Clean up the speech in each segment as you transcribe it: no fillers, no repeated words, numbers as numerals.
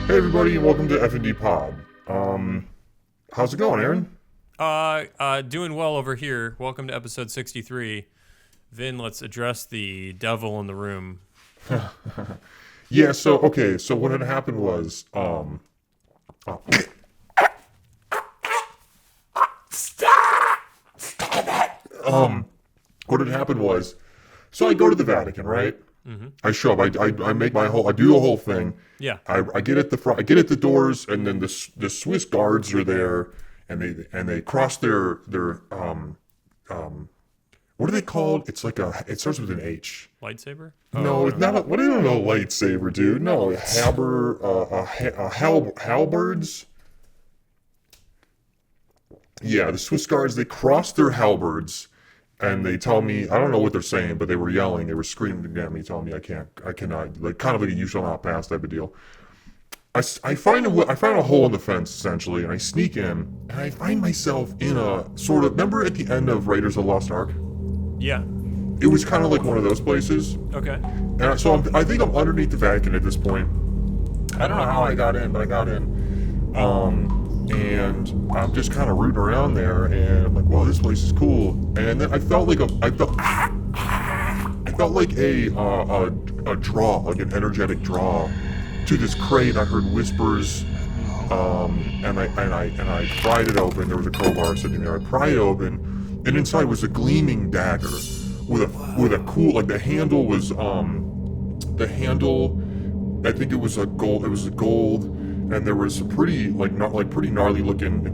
Hey everybody, and welcome to FND POD. How's it going, Aaron? Doing well over here. Welcome to episode 63. Vin, let's address the devil in the room. Yeah, so what had happened was, oh, what had happened was, so I go to the Vatican, right? Mm-hmm. I show up, I make my whole, I do the whole thing. Yeah. I get at the front, I get at the doors, and then the Swiss guards are there, and they cross their what are they called? It's like it starts with an H. Lightsaber? No, it's not. What do you know? Lightsaber, dude. No, halberds. Yeah, the Swiss guards, they cross their halberds, and they tell me, I don't know what they're saying, but they were yelling, they were screaming at me, telling me I cannot, like kind of like a you shall not pass type of deal. I find a hole in the fence essentially, and I sneak in, and I find myself in a sort of, remember at the end of Raiders of the Lost Ark? Yeah. It was kind of like one of those places. Okay. And so I think I'm underneath the Vatican at this point. I don't know how I got in, but I got in. And I'm just kind of rooting around there, and I'm like, "Wow, this place is cool." And then I felt like a draw, like an energetic draw, to this crate. I heard whispers, and I pried it open. There was a crowbar sitting there. I pried it open, and inside was a gleaming dagger with a cool, like the handle was I think it was a gold. It was a gold. And there was some pretty pretty gnarly looking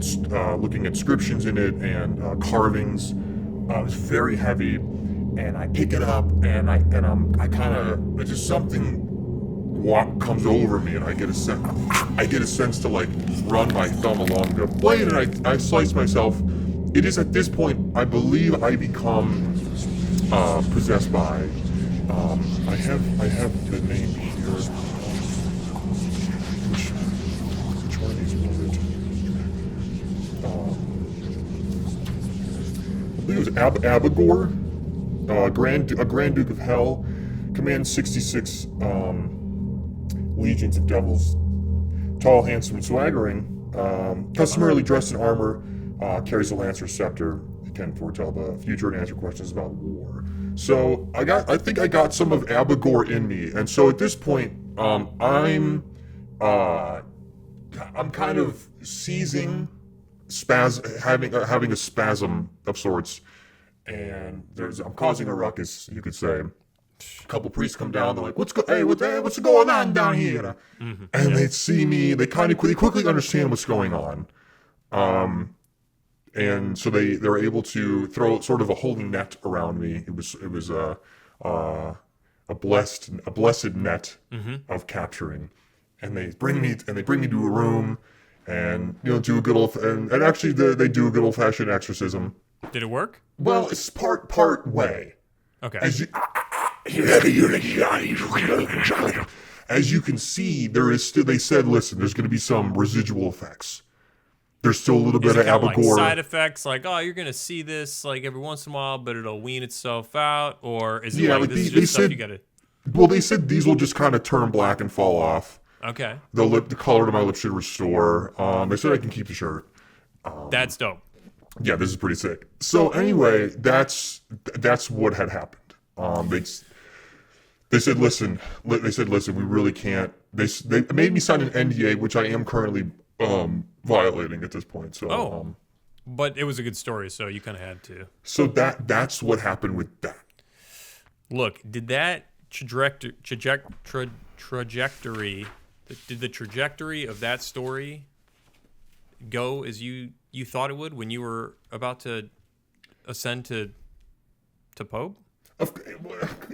inscriptions in it, and carvings. It was very heavy, and I pick it up, and I kind of, it's just something comes over me, and I get a sense to like run my thumb along the blade, and I slice myself. It is at this point I believe I become possessed by. I have the name here. I believe it was Abigor, a Grand Duke of Hell, commands 66 legions of devils, tall, handsome, and swaggering, customarily dressed in armor, carries a lancer scepter, can foretell the future and answer questions about war. So I think I got some of Abigor in me, and so at this point, I'm kind of seizing. Having a spasm of sorts, and I'm causing a ruckus, you could say. A couple priests come down. They're like, what's going on down here?" Mm-hmm. And they see me. They quickly understand what's going on, and so they're able to throw sort of a holy net around me. It was a blessed net of capturing, and they bring me to a room. And do a good old and actually they do a good old fashioned exorcism. Did it work? Well, it's part way. Okay. As you can see, there is still. They said, listen, there's going to be some residual effects. There's still a little bit of Abigor. Like side effects, like, oh, you're going to see this like every once in a while, but it'll wean itself out, or is it like this is just stuff you got to? Well, they said these will just kind of turn black and fall off. Okay. The color to my lips should restore. They said I can keep the shirt. That's dope. Yeah, this is pretty sick. So anyway, that's what had happened. They said, listen, we really can't. They made me sign an NDA, which I am currently violating at this point. So. But it was a good story, so you kind of had to. So that's what happened with that. Look, did that trajectory? Did the trajectory of that story go as you thought it would when you were about to ascend to Pope?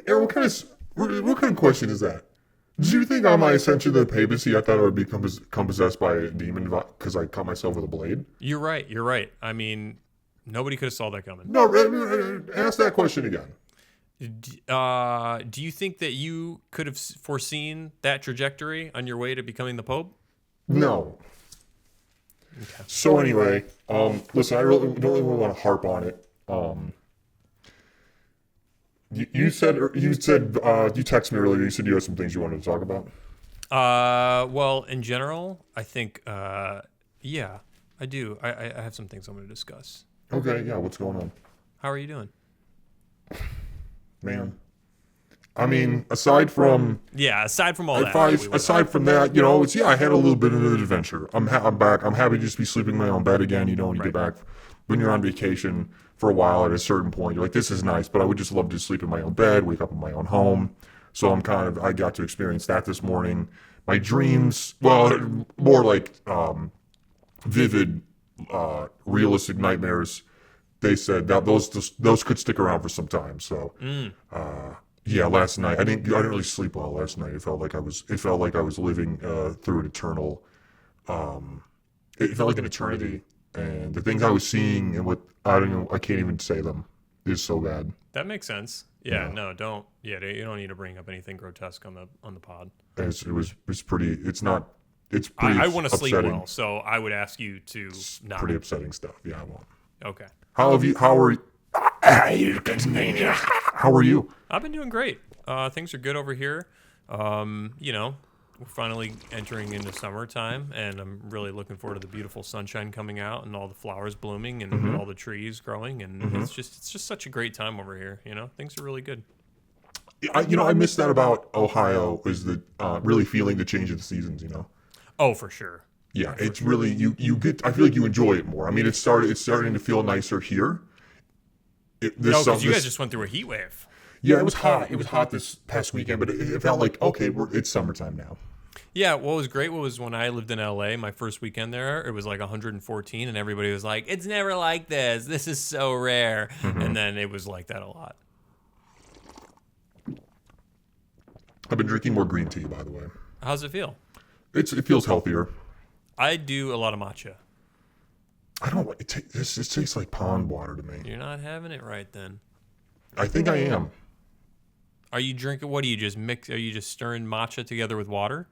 Aaron, what kind of question is that? Did you think on my ascension to the papacy, I thought I would become possessed by a demon because I cut myself with a blade? You're right. I mean, nobody could have saw that coming. No, ask that question again. Do you think that you could have foreseen that trajectory on your way to becoming the Pope? No. Okay. So anyway, listen, I don't really want to harp on it. You texted me earlier. You said you had some things you wanted to talk about. Well, in general, I think, yeah, I do. I have some things I'm going to discuss. Okay, yeah, what's going on? How are you doing? Man. I mean, aside from Yeah, aside from all if that. I, we went aside from that, you know, it's I had a little bit of an adventure. I'm back. I'm happy to just be sleeping in my own bed again. You know, when you get back, when you're on vacation for a while, at a certain point, you're like, this is nice, but I would just love to sleep in my own bed, wake up in my own home. So I got to experience that this morning. My dreams, well, more like vivid, realistic nightmares. They said that those could stick around for some time. So. Yeah, last night I didn't really sleep well last night. It felt like I was living through an eternal. It felt like an eternity, and the things I was seeing and what I don't know, I can't even say them. It's so bad. That makes sense. Yeah, no, don't. Yeah, you don't need to bring up anything grotesque on the pod. It's pretty. It's not. It's pretty. I want to sleep upsetting. well, so I would ask you to not. Pretty upsetting stuff. Yeah, I won't. Okay. How are you? How are you? I've been doing great. Things are good over here. You know, we're finally entering into summertime, and I'm really looking forward to the beautiful sunshine coming out and all the flowers blooming and all the trees growing, and it's just such a great time over here. You know, things are really good. I miss that about Ohio is that really feeling the change of the seasons. You know. Oh, for sure. Yeah, it's really you get. I feel like you enjoy it more. I mean, it's starting to feel nicer here. Because you guys just went through a heat wave. Yeah, it was hot. It was hot this past weekend, but it felt like okay, it's summertime now. Yeah, what was great was when I lived in LA, my first weekend there, it was like 114, and everybody was like, "It's never like this. This is so rare." And then it was like that a lot. I've been drinking more green tea, by the way. How's it feel? It feels healthier. I do a lot of matcha. I don't like it. It tastes like pond water to me. You're not having it right then. I think I am. Are you drinking? What do you just mix? Are you just stirring matcha together with water?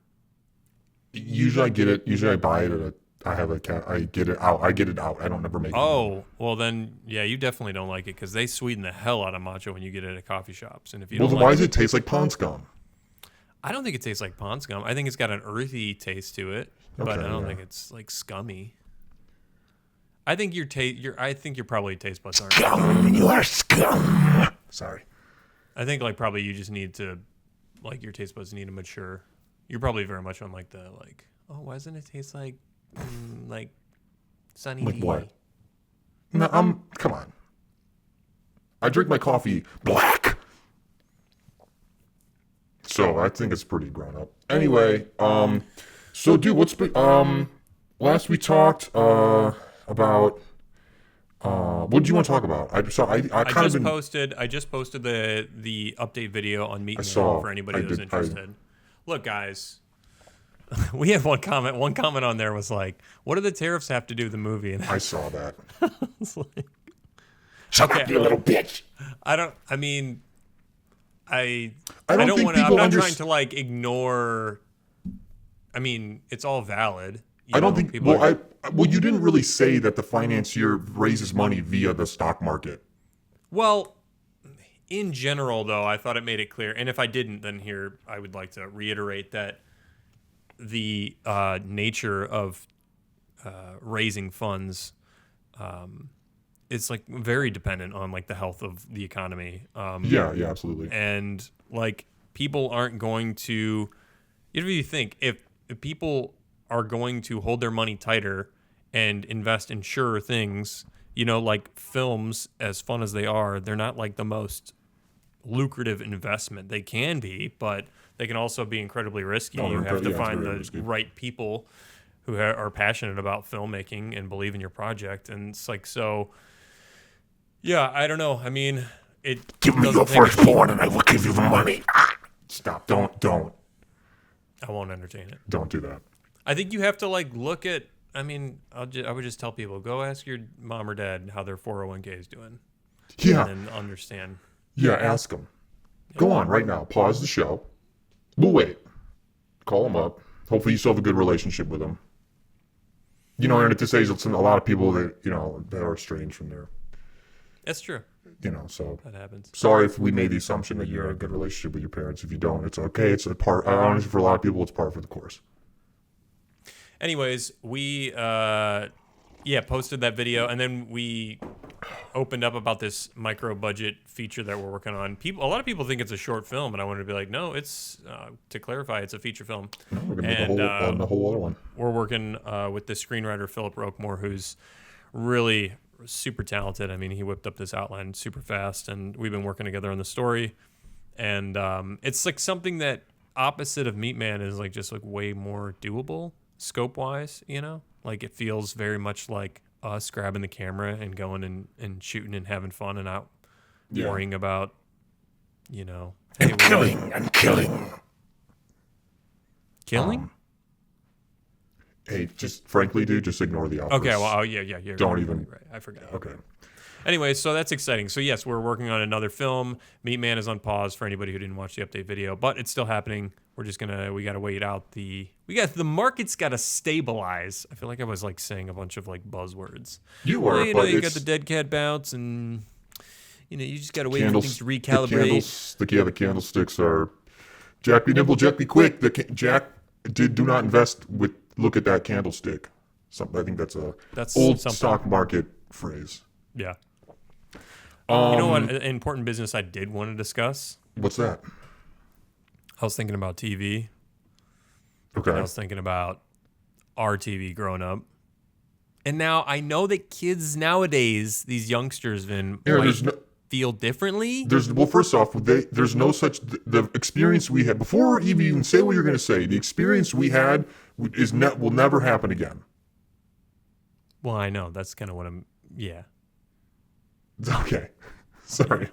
Usually I get it. Usually I buy it. I get it out. I get it out. I don't never make it. Oh, well then, yeah, you definitely don't like it because they sweeten the hell out of matcha when you get it at coffee shops. And if you Well, don't then why like does it taste like pond scum? I don't think it tastes like pond scum. I think it's got an earthy taste to it, but Okay, I don't yeah. think it's like scummy. I think I think your probably taste buds aren't. Scum, you are scum. Sorry. I think like probably you just need to, like your taste buds need to mature. You're probably very much on like the oh, why doesn't it taste like Sunny Like D? what? No, come on. I drink my coffee black. So I think it's pretty grown up. Anyway, so dude, last we talked about what did you want to talk about? I just posted the update video on Meet and saw. Eat for anybody who's interested. Look, guys, we have one comment. One comment on there was like, "What do the tariffs have to do with the movie?" And I saw that. it's like, Shut up, you little bitch. I don't want to. I'm not trying to like ignore. I mean, it's all valid. I don't think. Well, you didn't really say that the financier raises money via the stock market. Well, in general, though, I thought it made it clear. And if I didn't, then here I would like to reiterate that the nature of raising funds is like very dependent on like the health of the economy. Yeah, absolutely. And like people aren't going to. If you think if people are going to hold their money tighter and invest in surer things, you know, like films, as fun as they are, they're not like the most lucrative investment. They can be, but they can also be incredibly risky. You have to find the right people who are passionate about filmmaking and believe in your project. And it's like, so, yeah, I don't know. I mean, give me your firstborn and I will give you the money. Stop. Don't. I won't entertain it. Don't do that. I think you have to like look at. I mean, I would just tell people, go ask your mom or dad how their 401k is doing. Yeah. And understand. Yeah, ask them. Go on right now. Pause the show. We'll wait. Call them up. Hopefully you still have a good relationship with them. You know, and at this age, it's a lot of people that, you know, that are estranged from there. That's true. So That happens. sorry if we made the assumption that you have a good relationship with your parents. If you don't, it's okay. It's a part. Honestly, for a lot of people, it's par for the course. Anyways, we posted that video, and then we opened up about this micro budget feature that we're working on. A lot of people think it's a short film, and I wanted to be like, no, it's to clarify, it's a feature film. No, we're gonna make a whole other one. We're working with the screenwriter Philip Roquemore, who's really super talented. I mean, he whipped up this outline super fast, and we've been working together on the story. And it's like something that opposite of Meat Man is like just like way more doable scope wise, like it feels very much like us grabbing the camera and going and shooting and having fun and not worrying about, hey, and killing. Killing? Hey, just frankly, dude, just ignore the outburst. Okay, well, yeah. Don't even. Right. I forgot. Okay. Anyway, so that's exciting. So yes, we're working on another film. Meat Man is on pause for anybody who didn't watch the update video, but it's still happening. We're just we gotta wait out the market's gotta stabilize. I feel like I was like saying a bunch of like buzzwords. You were, well, you got the dead cat bounce, and you just gotta wait for things to recalibrate. The candlesticks are Jack be nimble, Jack be quick. Jack do not invest with. Look at that candlestick. I think that's old something. Stock market phrase. Yeah. You know what? An important business I did want to discuss. What's that? I was thinking about TV. Okay. I was thinking about our TV growing up. And now I know that kids nowadays, these youngsters, feel differently. First off, there's no such the experience we had before you even say what you're going to say. The experience we had will never happen again. Well, I know that's kind of what I'm. Yeah. Okay. Sorry.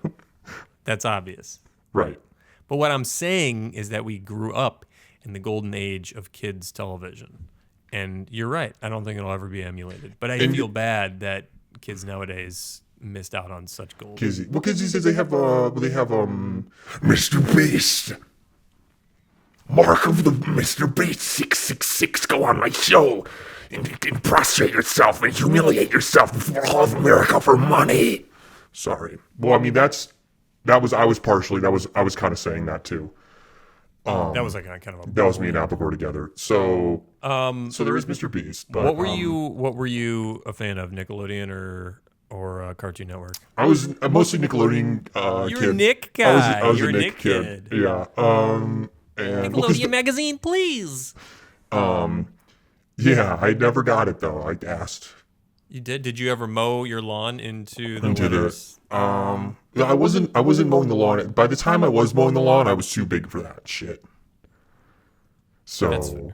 That's obvious. Right. But what I'm saying is that we grew up in the golden age of kids television. And you're right. I don't think it'll ever be emulated. But I feel bad that kids nowadays missed out on such gold. Kids says they have Mr. Beast. Mark of the Mr. Beast 666. Go on my show and prostrate yourself and humiliate yourself before all of America for money. Sorry. Well, I mean I was kind of saying that too. That was like kind of that was me and Applegore together. So there is Mr. Beast. But, what were you a fan of, Nickelodeon or Cartoon Network? I was mostly Nickelodeon You're kid. a Nick guy. I was a Nick kid. Yeah. And Nickelodeon magazine, please. Yeah, I never got it though. I asked. You did? Did you ever mow your lawn into the letters? I wasn't mowing the lawn. By the time I was mowing the lawn, I was too big for that shit. So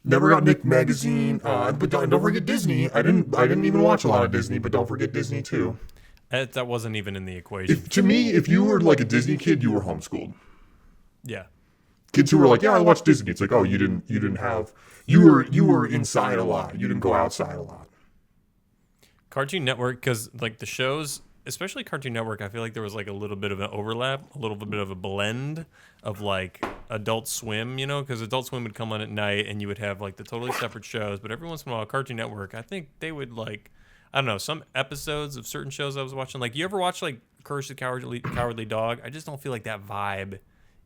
never got Nick magazine. But don't forget Disney. I didn't even watch a lot of Disney, but don't forget Disney too. That wasn't even in the equation. To me, if you were like a Disney kid, you were homeschooled. Yeah. Kids who were like, yeah, I watch Disney. It's like, oh, you were inside a lot. You didn't go outside a lot. Cartoon Network, because like the shows, especially Cartoon Network, I feel like there was like a little bit of an overlap, a little bit of a blend of like Adult Swim, because Adult Swim would come on at night and you would have like the totally separate shows. But every once in a while, Cartoon Network, I think they would like, I don't know, some episodes of certain shows I was watching. Like, you ever watch like Courage the Cowardly Dog? I just don't feel like that vibe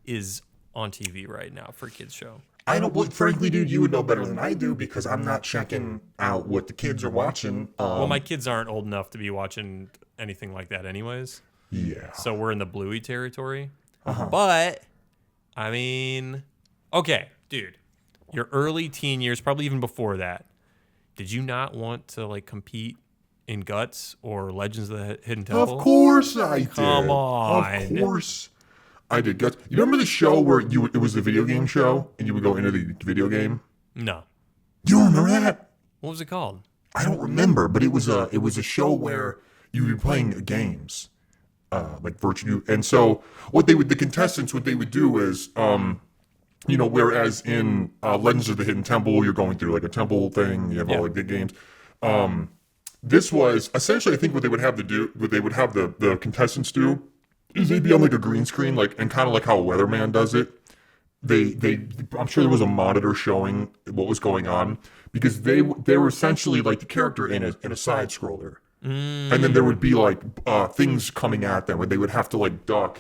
is on TV right now for a kids show. I don't. Frankly, dude, you would know better than I do because I'm not checking out what the kids are watching. Well, my kids aren't old enough to be watching anything like that, anyways. Yeah. So we're in the Bluey territory. Uh-huh. But I mean, okay, dude, your early teen years, probably even before that, did you not want to like compete in Guts or Legends of the Hidden Temple? Of course I did. Come on. Of course I did. Guts. You remember the show where it was the video game show and you would go into the video game? No. You don't remember that? What was it called? I don't remember, but it was a show where you would be playing games, like virtual. And so the contestants, what they would do is, whereas in Legends of the Hidden Temple, you're going through like a temple thing, you have all like big games. This was essentially, I think, what they would have the contestants do is they'd be on like a green screen, like, and kind of like how a weatherman does it. I'm sure there was a monitor showing what was going on because they were essentially like the character in a side scroller. And then there would be like things coming at them, and they would have to like duck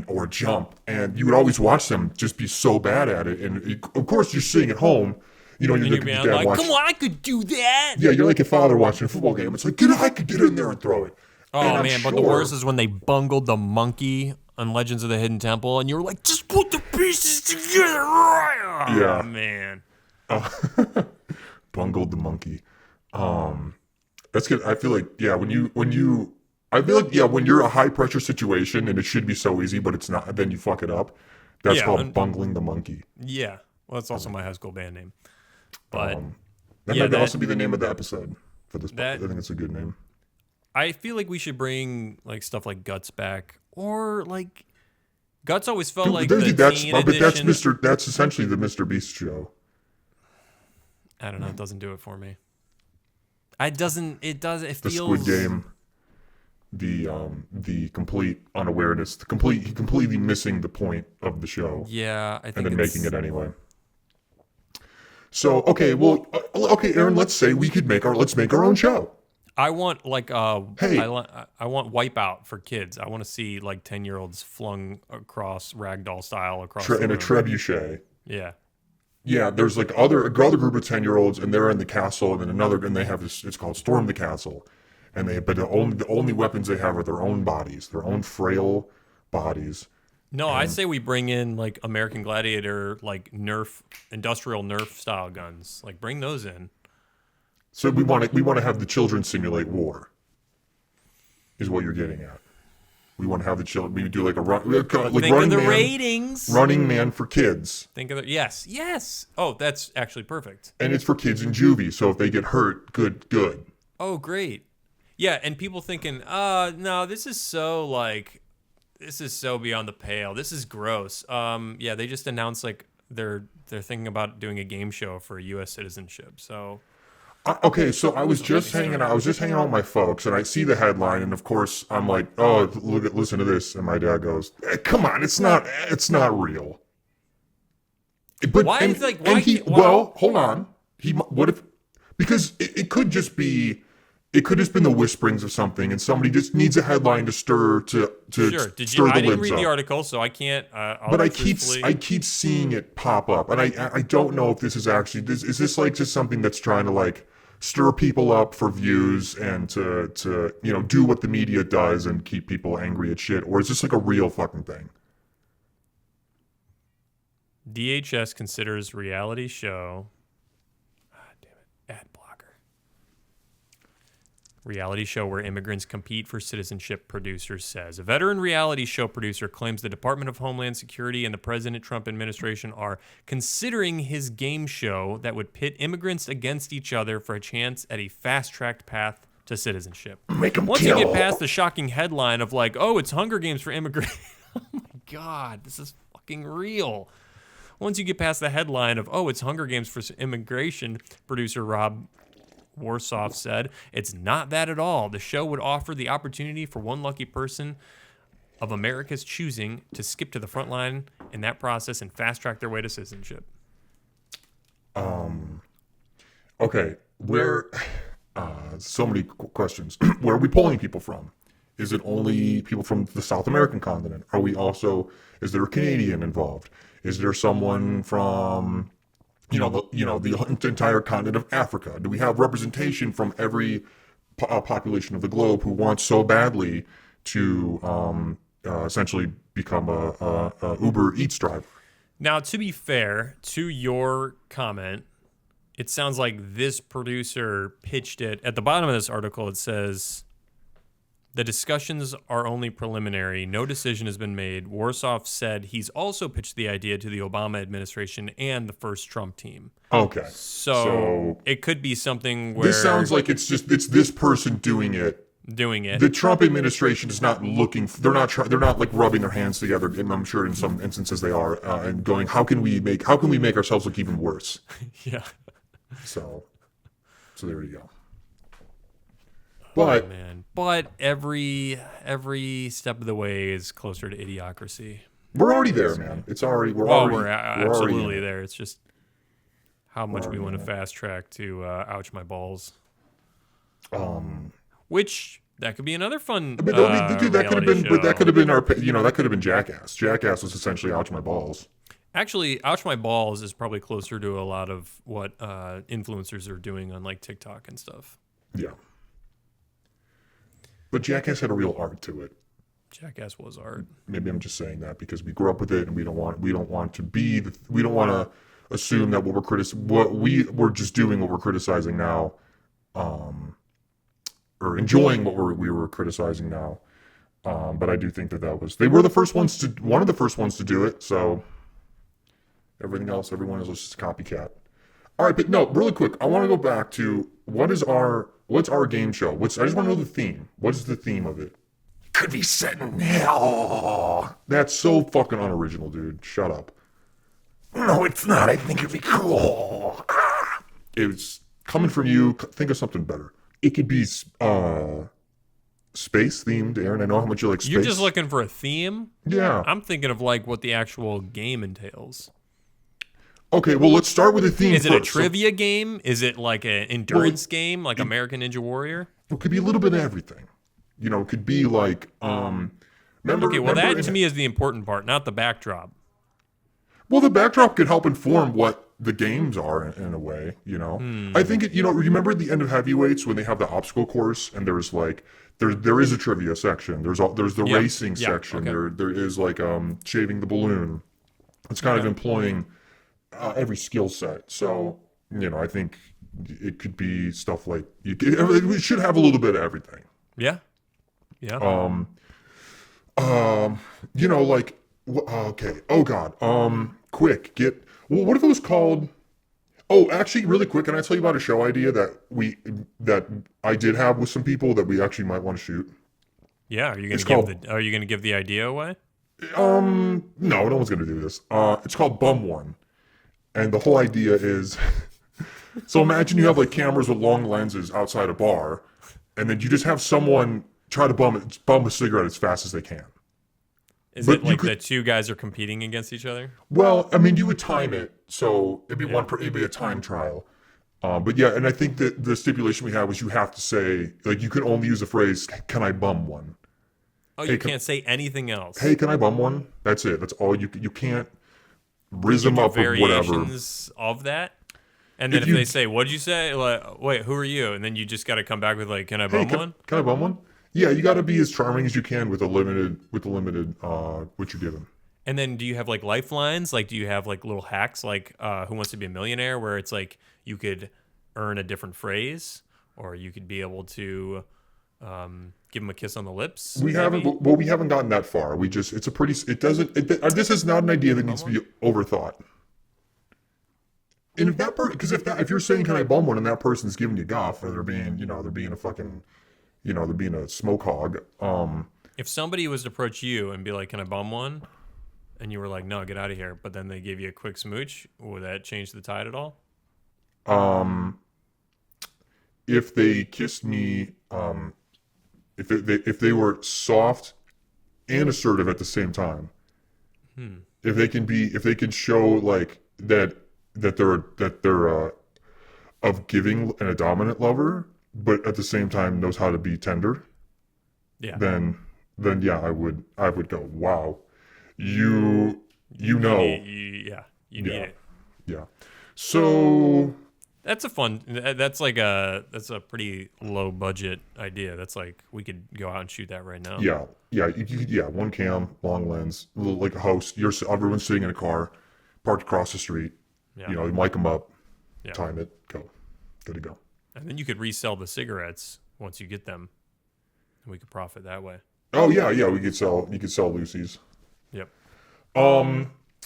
or jump, and you would always watch them just be so bad at it. And of course, you're sitting at home, you're And looking you're at your dad like, watch. come on, I could do that. Yeah, you're like a father watching a football game. It's like, I could get in there and throw it. Oh man, but the worst is when they bungled the monkey on Legends of the Hidden Temple, and you were like, just put the pieces together. Oh, Yeah, man. Bungled the monkey. That's good. I feel like I feel like when you're a high pressure situation and it should be so easy, but it's not, then you fuck it up. That's called bungling the monkey. Yeah, well, that's also my high school band name. But that might also be the name of the episode for this. I think it's a good name. I feel like we should bring like stuff like Guts back, or like Guts always felt like the teen edition. That's essentially the Mr. Beast show. I don't know. It doesn't do it for me. It doesn't. It does. It The feels. Squid Game. The complete unawareness, completely missing the point of the show. Yeah, I think. And then making it anyway. So okay, Aaron. Let's make our own show. I want like Hey. I want Wipeout for kids. I want to see like 10-year-olds flung across ragdoll style across In the a room. trebuchet. Yeah. Yeah, there's like a other group of 10-year-olds, and they're in the castle, and then and they have this. It's called Storm the Castle, but the only weapons they have are their own bodies, their own frail bodies. No, I say we bring in like American Gladiator, like industrial Nerf style guns. Like bring those in. So we want to have the children simulate war. Is what you're getting at. We want to have the children. We do like a run. Like Think of the ratings. Running Man for kids. Think of it. Yes. Oh, that's actually perfect. And it's for kids in juvie. So if they get hurt, good. Oh, great. Yeah, and people thinking, no, this is so beyond the pale. This is gross. Yeah, they just announced like they're thinking about doing a game show for U.S. citizenship. So. Okay, so I was just hanging out with my folks, and I see the headline, and of course I'm like, oh, listen to this, and my dad goes, come on, it's not real. But well, hold on, because it could just be. It could have been the whisperings of something, and somebody just needs a headline to stir Sure. I didn't read the article, so I can't. But I keep seeing it pop up, and I don't know if this is actually is this like just something that's trying to like stir people up for views and to do what the media does and keep people angry at shit, or is this like a real fucking thing? DHS considers reality show. Damn it, ad blocker. Reality show where immigrants compete for citizenship, producer says. A veteran reality show producer claims the Department of Homeland Security and the President Trump administration are considering his game show that would pit immigrants against each other for a chance at a fast-tracked path to citizenship. Once you get past the shocking headline of like, oh, it's Hunger Games for immigrants. Oh my God, this is fucking real. Once you get past the headline of, oh, it's Hunger Games for immigration, producer Rob Warsoff said, it's not that at all. The show would offer the opportunity for one lucky person of America's choosing to skip to the front line in that process and fast track their way to citizenship. Okay, so many questions. Where are we pulling people from? Is it only people from the South American continent? Is there a Canadian involved? Is there someone from the entire continent of Africa? Do we have representation from every population of the globe who wants so badly to essentially become a Uber Eats driver? Now, to be fair to your comment, it sounds like this producer pitched it. At the bottom of this article, it says, the discussions are only preliminary. No decision has been made. Warsoff said he's also pitched the idea to the Obama administration and the first Trump team. Okay. So it could be something where... This sounds like it's this person doing it. The Trump administration is not looking... They're not like rubbing their hands together, and I'm sure in some instances they are, and going, how can we make ourselves look even worse? Yeah. So there you go. But every step of the way is closer to idiocracy. We're already there, man. We're absolutely there. It's just how much we want to fast track to ouch my balls. which that could be another fun But dude, that could have reality been, but that show. could have been our, that could have been Jackass. Jackass was essentially Ouch My Balls. Actually, Ouch My Balls is probably closer to a lot of what influencers are doing on like TikTok and stuff. Yeah. But Jackass had a real art to it. Jackass was art. Maybe I'm just saying that because we grew up with it, and we don't want to assume that we're just doing what we're criticizing now, or enjoying what we were criticizing now. But I do think they were one of the first ones to do it. So everyone else is just a copycat. All right, but no, really quick, I want to go back to what's our game show? I just want to know the theme. What is the theme of it? Could be set in hell. That's so fucking unoriginal, dude. Shut up. No, it's not. I think it'd be cool. It's coming from you. Think of something better. It could be space themed, Aaron. I know how much you like space. You're just looking for a theme? Yeah. I'm thinking of like what the actual game entails. Okay, well, let's start with a theme Is it a first. trivia game? Is it like an endurance game, like American Ninja Warrior? It could be a little bit of everything. It could be like, that to me is the important part, not the backdrop. Well, the backdrop could help inform what the games are in a way, I think remember at the end of Heavyweights when they have the obstacle course and there's like, there is a trivia section. There's the racing section. Okay. There is like, shaving the balloon. It's kind of employing every skill set. So, I think it could be stuff like, we should have a little bit of everything. Yeah. Yeah. Like, okay. Oh God. Quick, what if it was called? Oh, actually, really quick, can I tell you about a show idea that I did have with some people that we actually might want to shoot? Yeah. Are you gonna give the idea away? No one's gonna do this. It's called Bum One, and the whole idea is, so imagine you have like cameras with long lenses outside a bar, and then you just have someone try to bum a cigarette as fast as they can. Is it like the two guys are competing against each other? Well, I mean, you would time it, so it'd be a time trial. But yeah, and I think that the stipulation we had was you have to say, like, you can only use the phrase, "Can I bum one?" Oh, you can't say anything else. Hey, can I bum one? That's it. That's all you can't rizz them up with whatever. Variations of that. And then if they say, "What'd you say?" Like, wait, who are you? And then you just got to come back with like, "Can I bum one?" Can I bum one? Yeah, you got to be as charming as you can with the limited what you're given. And then do you have like lifelines? Like, do you have like little hacks like Who Wants to Be a Millionaire, where it's like you could earn a different phrase, or you could be able to give them a kiss on the lips? We haven't gotten that far. This is not an idea that needs to be overthought. And if you're saying, "Can I bum one?" and that person's giving you guff, or they're being a fucking, they're being a smoke hog. If somebody was to approach you and be like, "Can I bum one?" and you were like, "No, get out of here," but then they gave you a quick smooch, would that change the tide at all? If they kissed me, if they were soft and assertive at the same time, if they can show like that they're of giving and a dominant lover, but at the same time knows how to be tender. Yeah. Then yeah, I would go, wow, you know. You need it. Yeah. So that's a pretty low budget idea. That's like, we could go out and shoot that right now. Yeah. One cam, long lens, like a host. Everyone's sitting in a car, parked across the street. Yeah. You mic them up, time it, go, good to go. And then you could resell the cigarettes once you get them, and we could profit that way. Oh yeah. You could sell Lucy's. Yep.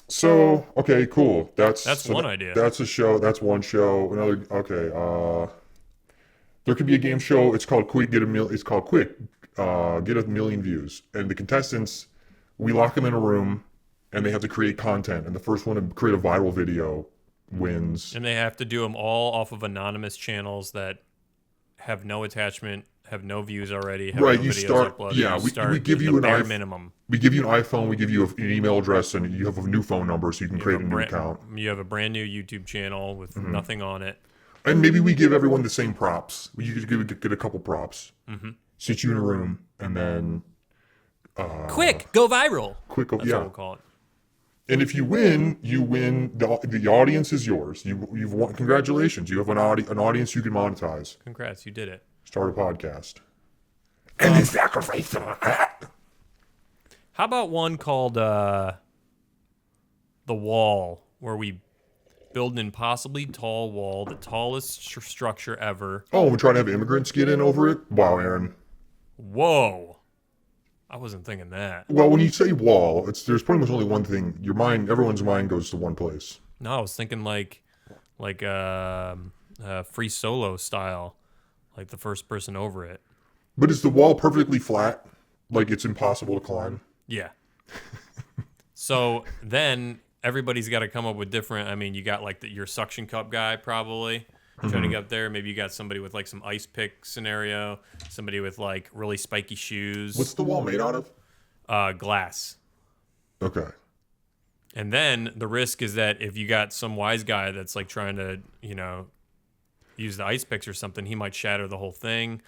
So okay, cool. That's one idea. That's a show. That's one show. Another. Okay. There could be a game show. It's called Quick. It's called Quick. Get a million views. And the contestants, we lock them in a room, and they have to create content. And the first one to create a viral video wins. And they have to do them all off of anonymous channels that have no attachment, have no views already. Have right. No you videos start. uploaded. Yeah. We give you an bare minimum. We give you an iPhone. We give you an email address, and you have a new phone number, so you can create a new account. You have a brand new YouTube channel with nothing on it. And maybe we give everyone the same props. You could get a couple props. Mm-hmm. Sit you in a room, and then Quick, go viral. quick. That's Yeah. what we'll call it. And if you win, you win. The audience is yours. You've won. Congratulations. You have an audience you can monetize. Congrats, you did it. Start a podcast. And then sacrifice some of that. How about one called The Wall, where we build an impossibly tall wall, the tallest structure ever. Oh, we're trying to have immigrants get in over it? Wow, Aaron. Whoa. I wasn't thinking that. Well, when you say wall, there's pretty much only one thing. Everyone's mind goes to one place. No, I was thinking like free solo style, like the first person over it. But is the wall perfectly flat? Like it's impossible to climb? Yeah. So then everybody's got to come up with different. I mean, you got like your suction cup guy probably trying to get up there. Maybe you got somebody with like some ice pick scenario, somebody with like really spiky shoes. What's the wall made out of? Glass. Okay. And then the risk is that if you got some wise guy that's like trying to, use the ice picks or something, he might shatter the whole thing,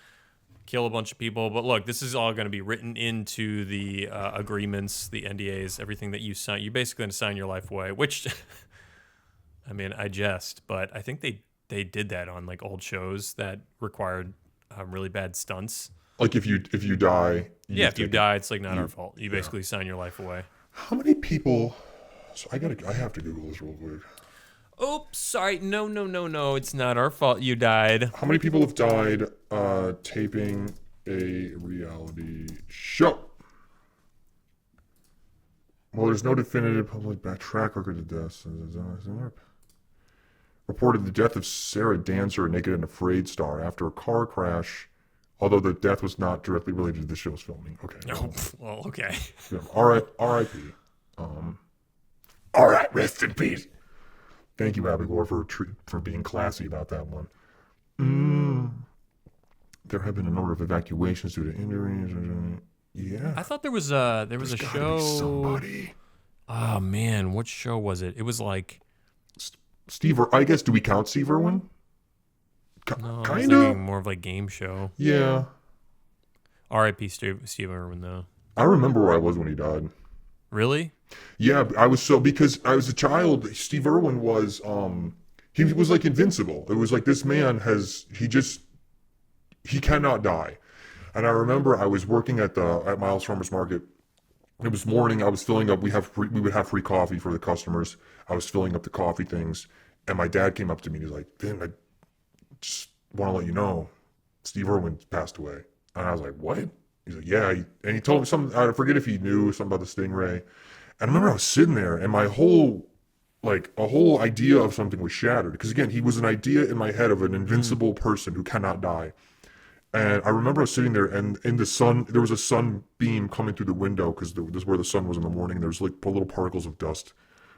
kill a bunch of people. But look, this is all going to be written into the agreements, the NDAs, everything that you sign. You're basically going to sign your life away, which, I mean, I jest, but I think they did that on like old shows that required really bad stunts. Like if you die. If you die, it's like not our fault. You basically sign your life away. How many people? So I have to Google this real quick. Oops, sorry. No. It's not our fault you died. How many people have died taping a reality show? Well, there's no definitive public track record of deaths. Reported the death of Sarah Dancer, a Naked and Afraid star, after a car crash, although the death was not directly related to the show's filming. Okay. Oh, well, okay. Yeah. R.I.P. All right, rest in peace. Thank you, Abigail, for being classy about that one. There have been a number of evacuations due to injuries. Yeah. I thought there was a show. Somebody. Oh man, what show was it? It was like Steve. I guess do we count Steve Irwin? no, Kind of. more of like game show. Yeah. R.I.P. Steve Irwin though. I remember where I was when he died. Really? Yeah, because I was a child. Steve Irwin was he was like invincible. It was like this man he cannot die. And I remember I was working at Miles Farmers Market. It was morning. I was filling up. We would have free coffee for the customers. I was filling up the coffee things, and my dad came up to me and he's like, "Vin, I just want to let you know, Steve Irwin passed away." And I was like, "What?" He's like, "Yeah." And he told me something. I forget if he knew something about the Stingray. And I remember I was sitting there, and my whole idea of something was shattered. Because again, he was an idea in my head of an invincible person who cannot die. And I remember I was sitting there, and in the sun, there was a sunbeam coming through the window because this is where the sun was in the morning. And there was like little particles of dust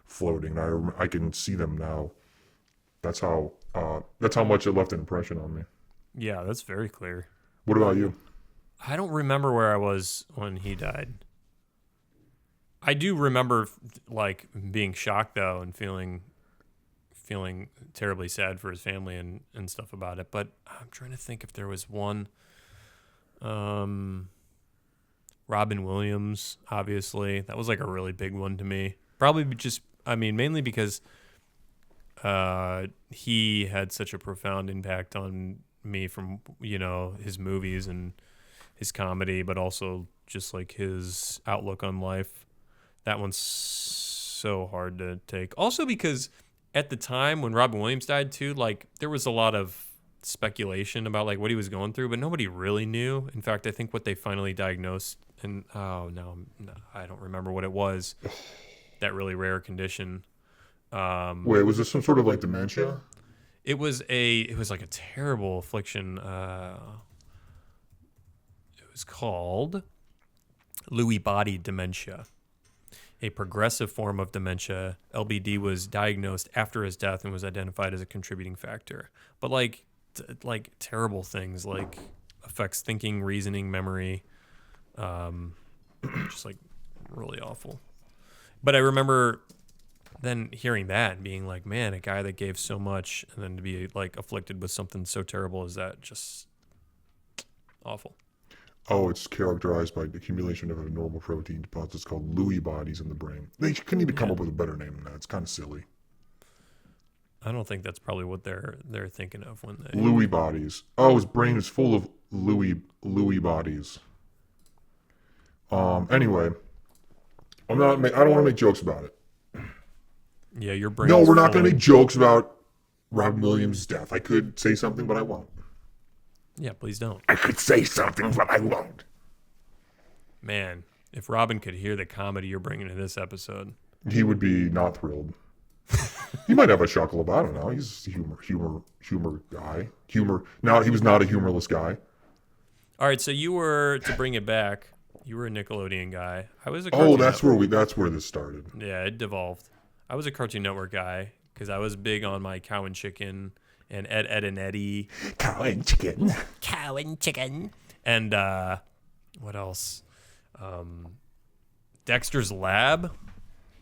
floating. And I can see them now. That's how much it left an impression on me. Yeah, that's very clear. What about you? I don't remember where I was when he died. I do remember like being shocked though and feeling terribly sad for his family and stuff about it. But I'm trying to think if there was one. Robin Williams, obviously. That was like a really big one to me. Probably mainly because he had such a profound impact on me from, his movies and his comedy, but also just like his outlook on life. That one's so hard to take. Also because at the time when Robin Williams died too, like there was a lot of speculation about like what he was going through, but nobody really knew. In fact, I think what they finally diagnosed, and no, I don't remember what it was, that really rare condition. Wait, was this some sort of like dementia? It was like a terrible affliction. It was called Lewy body dementia. A progressive form of dementia. LBD was diagnosed after his death and was identified as a contributing factor. But like terrible things, like affects thinking, reasoning, memory, just like really awful. But I remember then hearing that and being like, man, a guy that gave so much and then to be like afflicted with something so terrible as that, just awful. Oh, it's characterized by the accumulation of abnormal protein deposits called Lewy bodies in the brain. They couldn't even come up with a better name than that. It's kind of silly. I don't think that's probably what they're thinking of when they Lewy bodies. Oh, his brain is full of Lewy bodies. Anyway, I don't want to make jokes about it. Yeah, your brain. No, is we're not going fully- to make jokes about Robin Williams' death. I could say something, but I won't. Yeah, please don't. I could say something, but I won't. Man, if Robin could hear the comedy you're bringing to this episode. He would be not thrilled. He might have a chuckle about it. I don't know. He's a humor guy. Now he was not a humorless guy. All right, so you were, to bring it back, you were a Nickelodeon guy. I was a Cartoon That's Network. that's where this started. Yeah, it devolved. I was a Cartoon Network guy because I was big on my Cow and Chicken and Ed, and Eddie. Cow and chicken. Cow and Chicken. And what else? Dexter's Lab.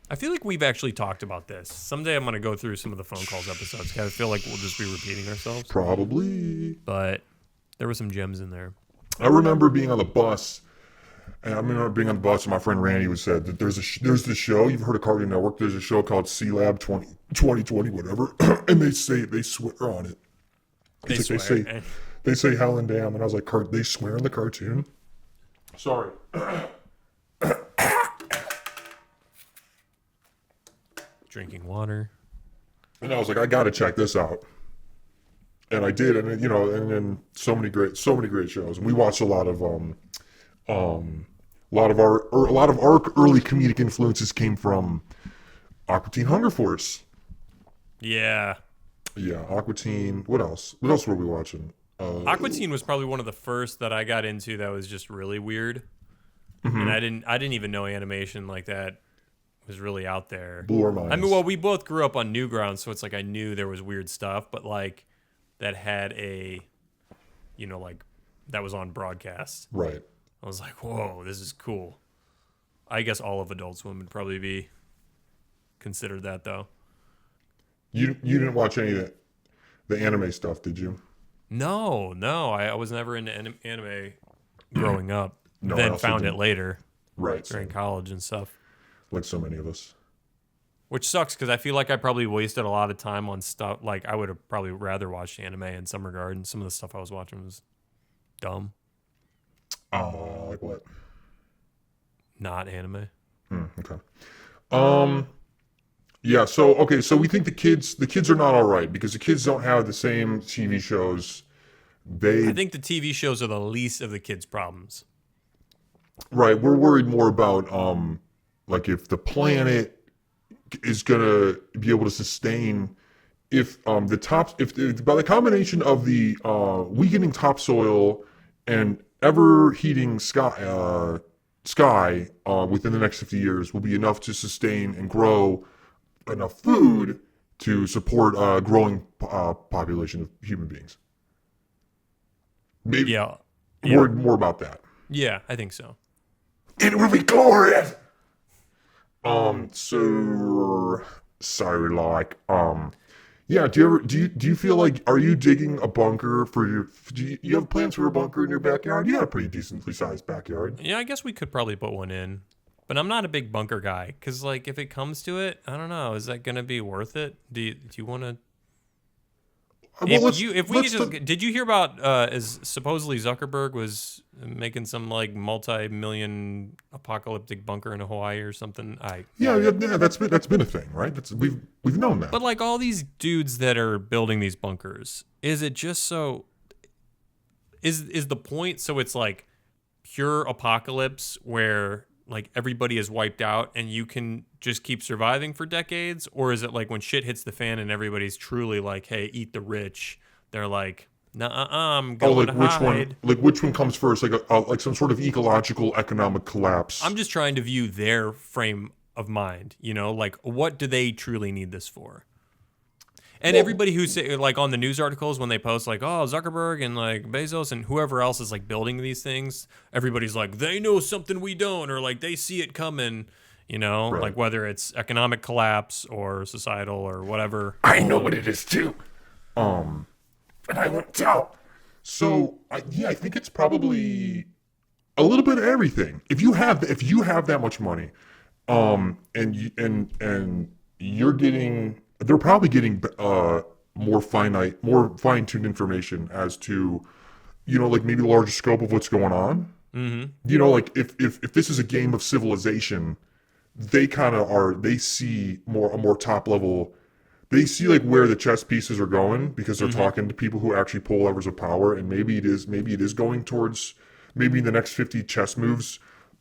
I feel like we've actually talked about this. Someday I'm going to go through some of the phone calls episodes because I feel like we'll just be repeating ourselves. Probably. But there were some gems in there. I remember being on the bus. And I remember being on the bus, and my friend Randy would said that there's this show. You've heard of Cartoon Network? There's a show called C Lab 2020, whatever. And they swear on it. They It's like swear. They say hell and damn, and I was like, they swear in the cartoon? Sorry. Drinking water. And I was like, I gotta check this out. And I did, and then so many great shows. And we watched a lot of our early comedic influences came from Aqua Teen Hunger Force. Yeah. Yeah, Aqua Teen. What else? What else were we watching? Aqua Teen was probably one of the first that I got into that was just really weird. And I didn't even know animation like that was really out there. Blew our minds. I mean, well, we both grew up on Newgrounds, so it's like I knew there was weird stuff, but like that had a, like that was on broadcast. Right. I was like, whoa, this is cool. I guess all of Adult Swim would probably be considered that, though. You didn't watch any of the anime stuff, did you? No, I was never into anime growing up. No, I then also found it didn't. later Right. during college and stuff. Like so many of us. Which sucks because I feel like I probably wasted a lot of time on stuff. Like I would have probably rather watched anime in some regard, and some of the stuff I was watching was dumb. Like what? Not anime. Okay. Yeah, so we think the kids are not all right because the kids don't have the same TV shows. I think the TV shows are the least of the kids' problems. Right, we're worried more about like if the planet is gonna be able to sustain if by the combination of the weakening topsoil and ever heating sky within the next 50 years will be enough to sustain and grow enough food to support a growing population of human beings. Maybe Yeah. more about that. Yeah, I think so. It will be glorious. So sorry, like, yeah. Do you feel like, are you digging a bunker for your? Do you have plans for a bunker in your backyard? You got a pretty decently sized backyard. Yeah, I guess we could probably put one in, but I'm not a big bunker guy because, like, if it comes to it, I don't know. Is that gonna be worth it? Do you want to? Did you hear about as supposedly Zuckerberg was making some like multi-million apocalyptic bunker in Hawaii or something? Yeah, that's been a thing, right? We've known that. But like all these dudes that are building these bunkers, is it just so? Is the point so it's like pure apocalypse where like everybody is wiped out and you can just keep surviving for decades? Or is it like when shit hits the fan and everybody's truly like, hey, eat the rich, they're like, nah, I'm going to hide. Which one comes first? Like some sort of ecological economic collapse. I'm just trying to view their frame of mind, like what do they truly need this for? And everybody who say like on the news articles when they post like, oh, Zuckerberg and like Bezos and whoever else is like building these things, everybody's like, they know something we don't, or like they see it coming. You know, Right. like whether it's economic collapse or societal or whatever. I know what it is too. And I won't tell. So I think it's probably a little bit of everything. If you have that much money, and you're getting, they're probably getting more fine-tuned information as to, like maybe the larger scope of what's going on. Mm-hmm. Like if this is a game of civilization, they kind of are. They see a more top level. They see like where the chess pieces are going because they're talking to people who actually pull levers of power, and maybe it is going towards, maybe in the next 50 chess moves,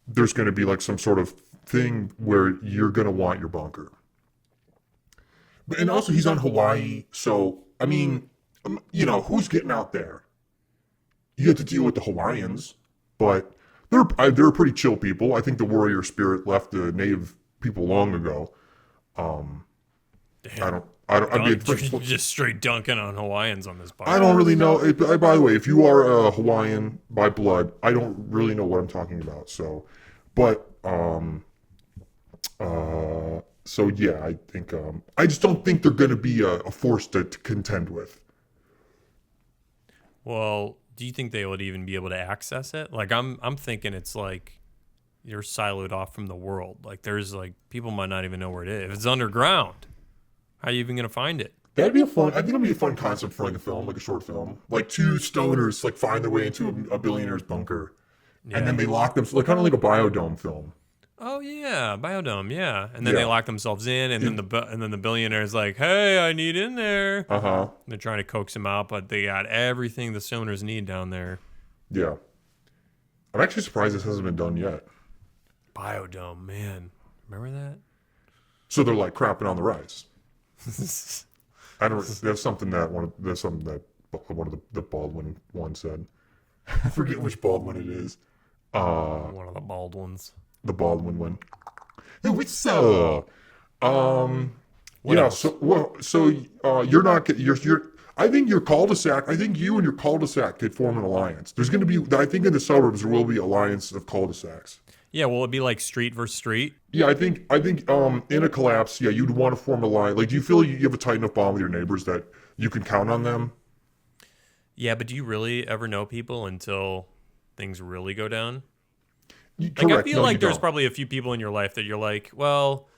there's going to be like some sort of thing where you're going to want your bunker. And also he's on Hawaii, so I mean, who's getting out there? You have to deal with the Hawaiians, but they're pretty chill people. I think the warrior spirit left the native people long ago. Damn. I mean, Just straight dunking on Hawaiians on this podcast. I don't really know. By the way, if you are a Hawaiian by blood, I don't really know what I'm talking about. So, but so yeah, I think I just don't think they're going to be a force to contend with. Well, do you think they would even be able to access it? Like I'm thinking it's like you're siloed off from the world. Like there's like people might not even know where it is. If it's underground, how are you even gonna find it? That'd be I think it'd be a fun concept for like a film, like a short film. Like two stoners like find their way into a billionaire's bunker, and then they lock them, like kind of like a Biodome film. Oh yeah, Biodome, yeah. And then they lock themselves in, and then the billionaire's like, "Hey, I need in there." They're trying to coax him out, but they got everything the stoners need down there. Yeah, I'm actually surprised this hasn't been done yet. Biodome, man, remember that? So they're like crapping on the rice. I don't. That's something that one of the Baldwin one said. I forget which Baldwin it is. One of the bald ones. The Baldwin one. Hey, what's up? What else? You're not. I think your cul-de-sac. I think you and your cul-de-sac could form an alliance. There's going to be. I think in the suburbs there will be alliance of cul-de-sacs. Yeah, will it be like street versus street? Yeah, I think in a collapse, yeah, you'd want to form a line. Like, do you feel you have a tight enough bond with your neighbors that you can count on them? Yeah, but do you really ever know people until things really go down? Correct. Like, I feel No, like you there's don't. probably a few people in your life that you're like, well,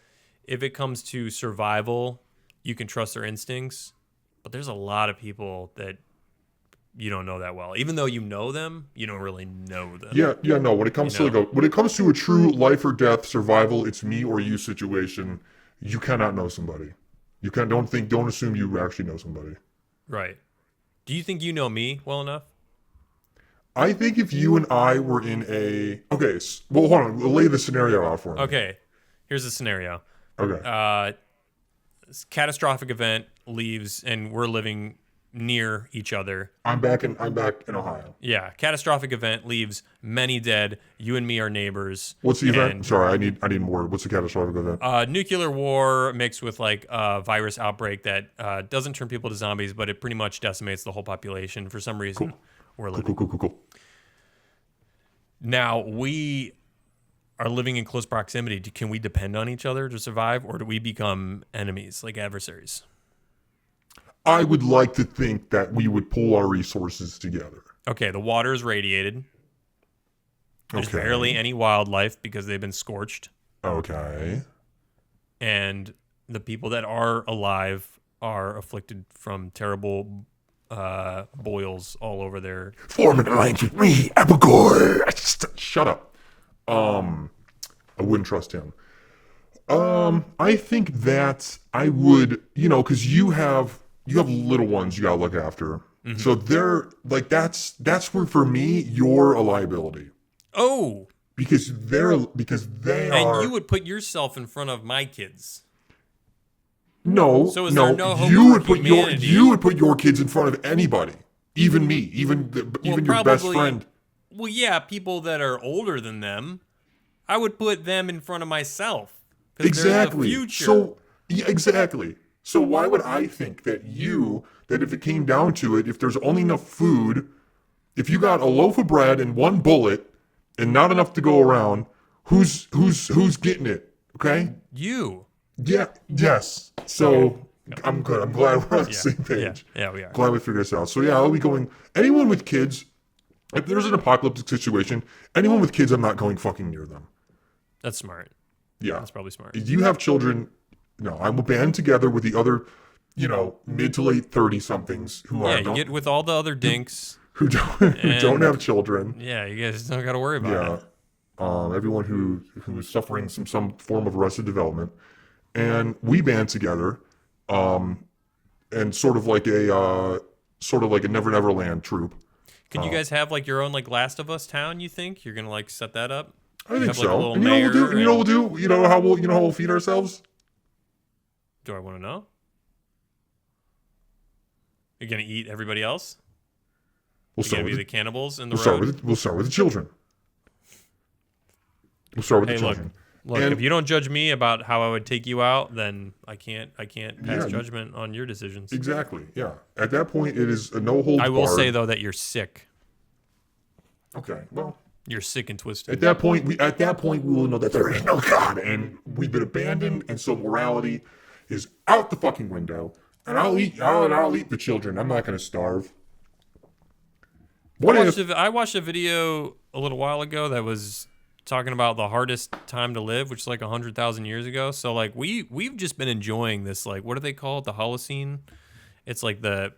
if it comes to survival, you can trust their instincts. But there's a lot of people that you don't know that well. Even though you know them, you don't really know them. Yeah, no. When it comes to a true life or death survival, it's me or you situation. You cannot know somebody. Don't assume you actually know somebody. Right. Do you think you know me well enough? I think if you and I were in hold on, lay the scenario out for me. Okay. Here's the scenario. Okay. Catastrophic event leaves, and we're living near each other. I'm back in Ohio. Yeah, catastrophic event leaves many dead. You and me are neighbors. What's the event? Sorry, I need more. What's the catastrophic event? Nuclear war mixed with like a virus outbreak that doesn't turn people to zombies, but it pretty much decimates the whole population for some reason. Cool. We're living. Cool. Now we are living in close proximity. Can we depend on each other to survive, or do we become enemies, like adversaries? I would like to think that we would pool our resources together. Okay, the water is radiated. There's barely any wildlife because they've been scorched. Okay. And the people that are alive are afflicted from terrible boils all over their... Form an alliance with me, Abigail. Shut up. I wouldn't trust him. I think that I would, because you have little ones you gotta look after. Mm-hmm. So they're like, that's where for me, you're a liability. Oh. Because they are. And you would put yourself in front of my kids. No. So is there no hope you for would put humanity? you would put your kids in front of anybody. Even me. Even your best friend. Well, yeah, people that are older than them. I would put them in front of myself. Exactly. They're the future. So exactly. So why would I think that if it came down to it, if there's only enough food, if you got a loaf of bread and one bullet and not enough to go around, who's getting it? Okay. You. Yeah. Yes. So I'm good. I'm glad we're on the same page. Yeah, we are. Glad we figured this out. So yeah, I'll be going. Anyone with kids, if there's an apocalyptic situation, anyone with kids, I'm not going fucking near them. That's smart. Yeah. That's probably smart. If you have children, no, I will band together with the other, mid to late 30 somethings who Yeah, are you get with all the other dinks. who don't have children. Yeah, you guys don't got to worry about it. Everyone who is suffering some form of arrested development, and we band together, and sort of like a Never Never Land troop. Can you guys have like your own like Last of Us town? You think you're gonna like set that up? I think have, like, a so. little And you know what we'll do? mayor You know what we'll do? You know how we'll feed ourselves? Do I want to know? You're gonna eat everybody else? We'll You're start gonna with be the cannibals in the we'll road? start with the children. We'll start with the children. Look, And- if you don't judge me about how I would take you out, then I can't pass Yeah, judgment on your decisions. Exactly. Yeah. At that point, it is a no holds barred. I will say though that you're sick. Okay. Well, You're sick and twisted. at that point, we will know that there is no God, and we've been abandoned, and so morality is out the fucking window. And I'll eat the children. I'm not going to starve. I watched a video a little while ago that was talking about the hardest time to live, which is like 100,000 years ago. So like we've just been enjoying this, like, what do they call it? The Holocene. It's like this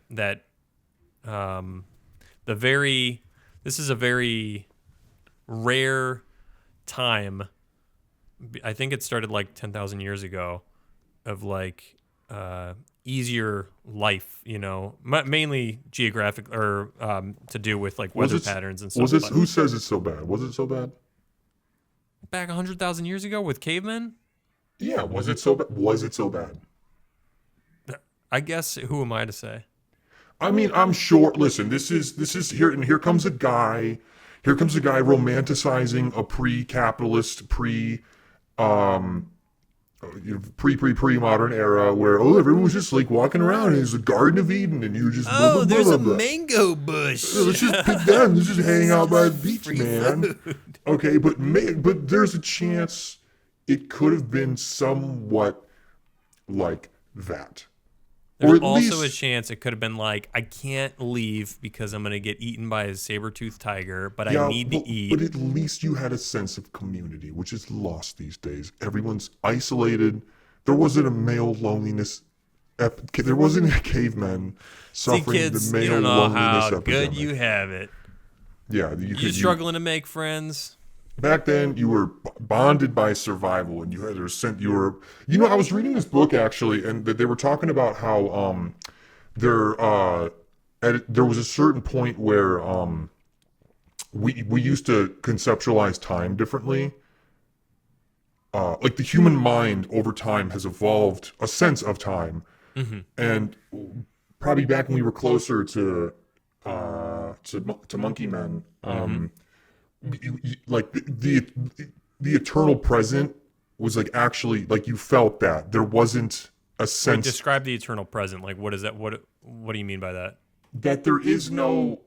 is a very rare time. I think it started like 10,000 years ago of like easier life, mainly geographic or to do with like weather patterns and stuff. Who says it's so bad? Was it so bad? Back 100,000 years ago with cavemen? Yeah, was it so bad? Was it so bad? I guess, who am I to say? I mean, I'm sure. Listen, this is here, and here comes a guy romanticizing a pre-capitalist, pre-modern era where everyone was just like walking around and it's a Garden of Eden and you just There's a mango bush. Let's just pick that and let's just hang out by the beach, Free man. food. Okay, but there's a chance it could have been somewhat like that. There's Or at also least, a chance it could have been like, I can't leave because I'm going to get eaten by a saber-toothed tiger, but I need to eat. But at least you had a sense of community, which is lost these days. Everyone's isolated. There wasn't a male loneliness. There wasn't a caveman suffering kids, the male you don't know loneliness how epidemic. good you have it. Yeah, You're struggling to make friends. Back then, you were bonded by survival, and I was reading this book actually, and they were talking about how there was a certain point where we used to conceptualize time differently. Like the human mind over time has evolved a sense of time, and probably back when we were closer to monkey men. Like the eternal present was like actually like you felt that there wasn't a sense. Describe the eternal present. Like, what is that? What do you mean by that? That there is no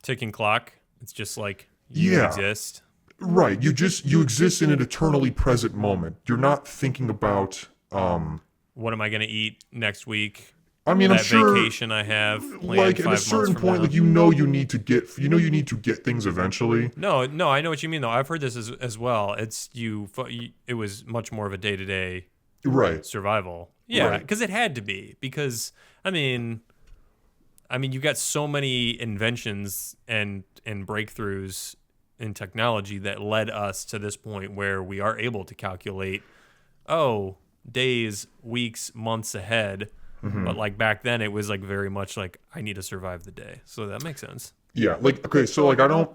ticking clock. It's just like you exist. Right. You exist in an eternally present moment. You're not thinking about what am I going to eat next week? I mean, that I'm sure vacation I have planned like 5 at a months certain from point, now. like you need to get things eventually. No, I know what you mean though. I've heard this as well. It's it was much more of a day-to-day survival. Yeah, because it had to be. Because I mean, you got so many inventions and breakthroughs in technology that led us to this point where we are able to calculate, days, weeks, months ahead. But like back then, it was like very much like I need to survive the day. So that makes sense. Yeah, like okay, so like I don't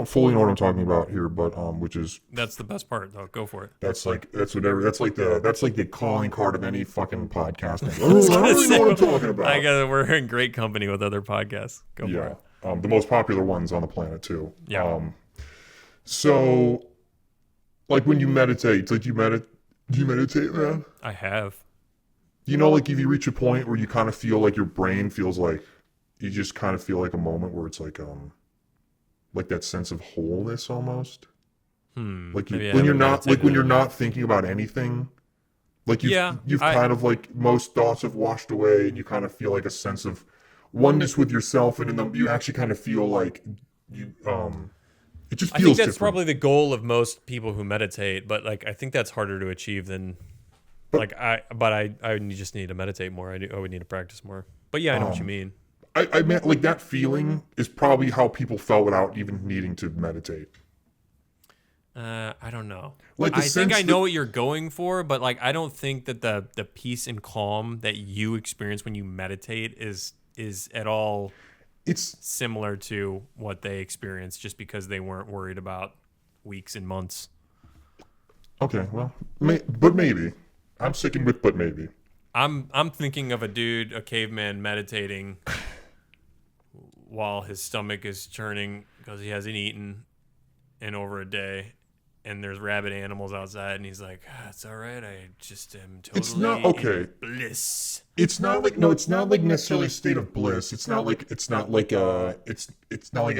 fully know what I'm talking about here, but which is that's the best part though. Go for it. That's like the calling card of any fucking podcast. I don't really know what I'm talking about. We're in great company with other podcasts. Go for it. The most popular ones on the planet too. Yeah. So like when you meditate, do you meditate, man? I have. Like if you reach a point where you kind of feel like your brain feels like you just kind of feel like a moment where it's like that sense of wholeness almost. Like maybe I when you're haven't not meditated when you're in- not thinking about anything. Like you've I kind of like most thoughts have washed away, and you kind of feel like a sense of oneness with yourself, and in them you actually kind of feel like you it just I think feels that's different. probably the goal of most people who meditate, but like I think that's harder to achieve than But- I just need to meditate more. I would need to practice more. But yeah, I know what you mean. I meant like that feeling is probably how people felt without even needing to meditate. I don't know. Like the I think sense I know that- what you're going for, but like I don't think that the peace and calm that you experience when you meditate is at all It's similar to what they experience just because they weren't worried about weeks and months. okay. Well, but maybe I'm sticking with but maybe. I'm thinking of a caveman meditating while his stomach is churning because he hasn't eaten in over a day, and there's rabid animals outside, and he's like, "It's all right. I just am totally It's not okay. in bliss." It's not like it's not like necessarily a state of bliss. It's not like it's not like a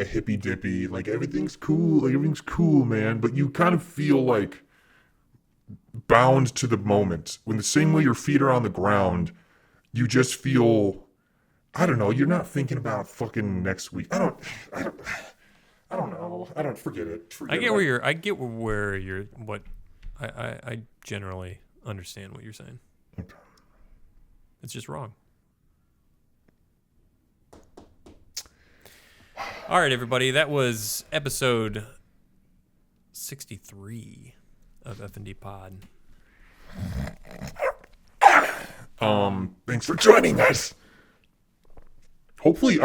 hippy dippy like everything's cool, man. But you kind of feel like bound to the moment. When the same way your feet are on the ground, you just feel I don't know. You're not thinking about fucking next week. I don't know. I don't forget it. I get where you're. What I generally understand what you're saying. Okay. It's just wrong. All right, everybody. That was episode 63 of FND POD. Thanks for joining us. Hopefully,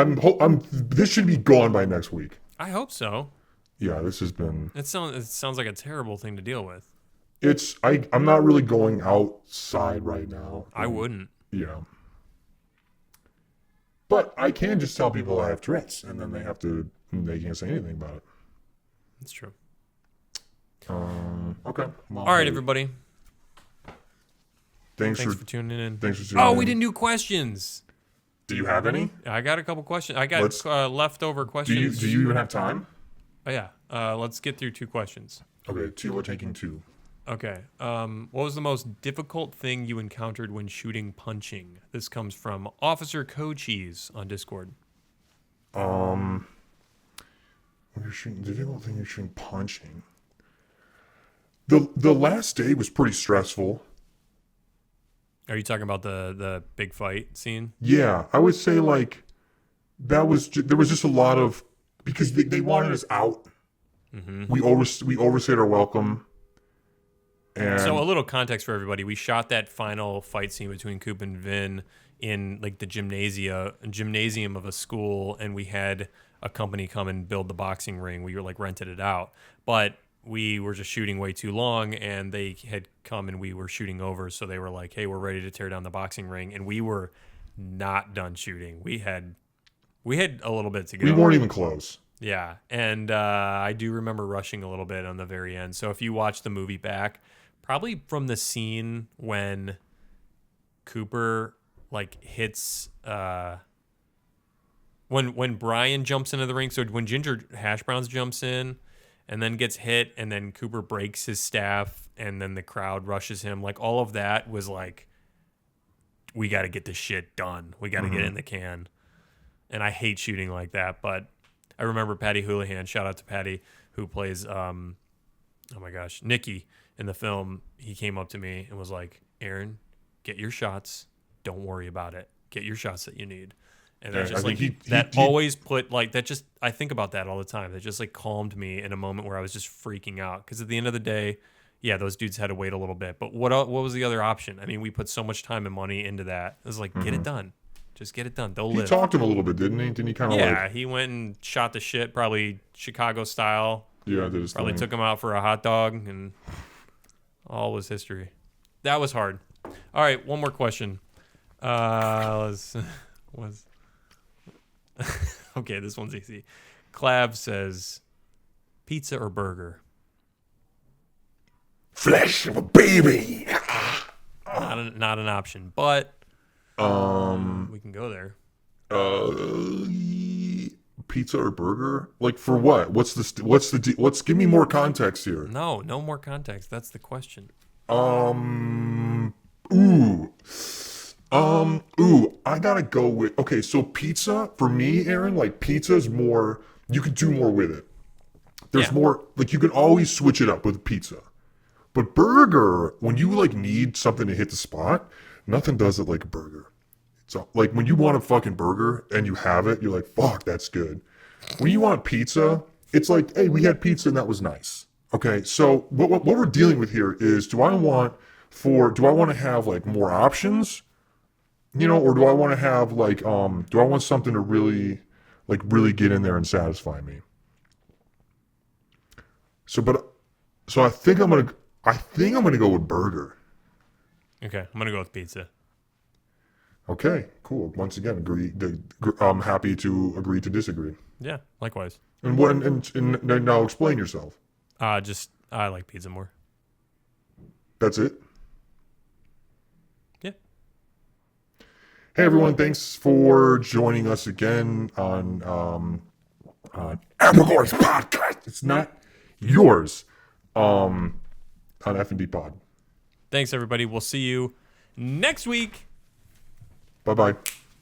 this should be gone by next week. I hope so. Yeah, this has been. It sounds like a terrible thing to deal with. I'm not really going outside right now. I wouldn't. Yeah. But I can just tell people I have Tourette's, and then they can't say anything about it. That's true. Okay. Well, All right, everybody. Thanks Thanks for for tuning in. Thanks for tuning Oh, in. we didn't do questions. Do you have any? I got a couple questions. I got leftover Do questions. you even have time? Oh, yeah. Let's get through 2 questions. Okay, 2. We're taking 2. Okay. What was the most difficult thing you encountered when shooting punching? This comes from Officer Cocheese on Discord. When you're shooting, the difficult thing you're shooting punching. The last day was pretty stressful. Are you talking about the big fight scene? Yeah, I would say like there was just a lot of because they wanted us out. Mm-hmm. We overstayed our welcome. And So a little context for everybody. We shot that final fight scene between Coop and Vin in like the gymnasium of a school, and we had a company come and build the boxing ring. We were like rented it out, but we were just shooting way too long, and they had come and we were shooting over. So they were like, "Hey, we're ready to tear down the boxing ring," and we were not done shooting. We had a little bit to go. we weren't even close. Yeah, and I do remember rushing a little bit on the very end. So if you watch the movie back, probably from the scene when Cooper like hits when Brian jumps into the ring. So when Ginger Hash Browns jumps in and then gets hit, and then Cooper breaks his staff, and then the crowd rushes him. Like all of that was like, we got to get this shit done. We got to get it in the can. And I hate shooting like that, but I remember Patty Houlihan, shout out to Patty, who plays, oh my gosh, Nikki in the film. He came up to me and was like, "Aaron, get your shots. Don't worry about it. Get your shots that you need." And Yeah, that's just I like, think he always put like, that just, I think about that all the time. That just like calmed me in a moment where I was just freaking out. Because at the end of the day, yeah, those dudes had to wait a little bit. But what was the other option? I mean, we put so much time and money into that. It was like, get it done. Just get it done. They'll He live. talked to him a little bit, didn't he? Didn't he kind of Yeah, like he went and shot the shit, probably Chicago style. did his Probably thing? took him out for a hot dog, and all was history. That was hard. All right, one more question. Okay, this one's easy. Clav says, pizza or burger? Flesh of a baby. Not an option, but we can go there. pizza or burger? Like for what? What's give me more context here. No more context. That's the question. Ooh. I gotta go with, okay, so pizza, for me, Aaron, like pizza's more, you could do more with it. There's Yeah. more, like you can always switch it up with pizza. But burger, when you like need something to hit the spot, nothing does it like a burger. So like when you want a fucking burger and you have it, you're like, fuck, that's good. When you want pizza, it's like, hey, we had pizza and that was nice. Okay, so what we're dealing with here is, do I want to have like more options? Or do I want to have like, do I want something to really, like really get in there and satisfy me? So I think I'm gonna go with burger. Okay, I'm gonna go with pizza. Okay, cool. Once again, I'm happy to agree to disagree. Yeah, likewise. And what? And now explain yourself. I like pizza more. That's it. Yeah. Hey everyone, thanks for joining us again on Applegore's podcast. It's not yours. On FND POD. Thanks everybody. We'll see you next week. Bye bye.